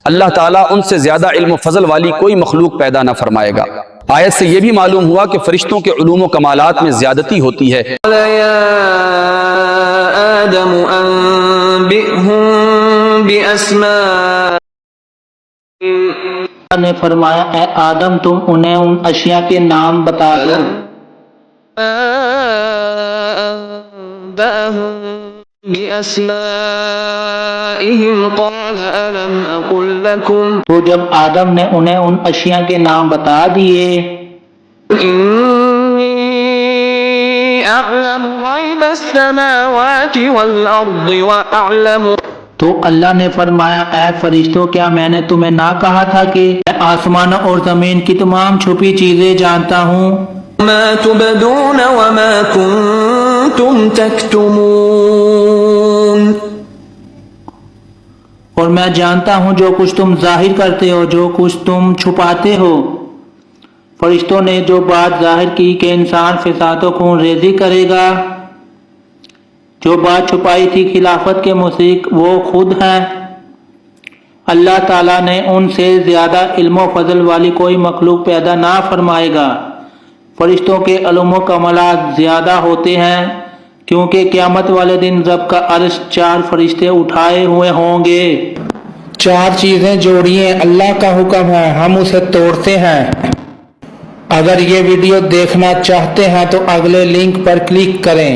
اللہ تعالیٰ ان سے زیادہ علم و فضل والی کوئی مخلوق پیدا نہ فرمائے گا۔ آیت سے یہ بھی معلوم ہوا کہ فرشتوں کے علوم و کمالات میں زیادتی ہوتی ہے۔ آدم انبئهم بأسماء، اللہ نے فرمایا اے آدم تم انہیں ان اشیاء کے نام بتا دو۔ أنبأهم بأسمائهم قال ألم أقل لكم تو جب آدم نے انہیں ان اشیاء کے نام بتا دیے إني أعلم غيب السماوات والأرض وأعلم، تو اللہ نے فرمایا اے فرشتوں کیا میں نے تمہیں نہ کہا تھا کہ میں آسمانوں اور زمین کی تمام چھپی چیزیں جانتا ہوں، ما تبدون وما كنتم تكتمون، اور میں جانتا ہوں جو کچھ تم ظاہر کرتے ہو جو کچھ تم چھپاتے ہو۔ فرشتوں نے جو بات ظاہر کی کہ انسان فساد و خون ریزی کرے گا، جو بات چھپائی تھی خلافت کے مشرک وہ خود ہیں۔ اللہ تعالیٰ نے ان سے زیادہ علم و فضل والی کوئی مخلوق پیدا نہ فرمائے گا۔ فرشتوں کے علم و کمالات زیادہ ہوتے ہیں کیونکہ قیامت والے دن رب کا عرش 4 فرشتے اٹھائے ہوئے ہوں گے۔ 4 چیزیں جوڑیے اللہ کا حکم ہے، ہم اسے توڑتے ہیں۔ اگر یہ ویڈیو دیکھنا چاہتے ہیں تو اگلے لنک پر کلک کریں۔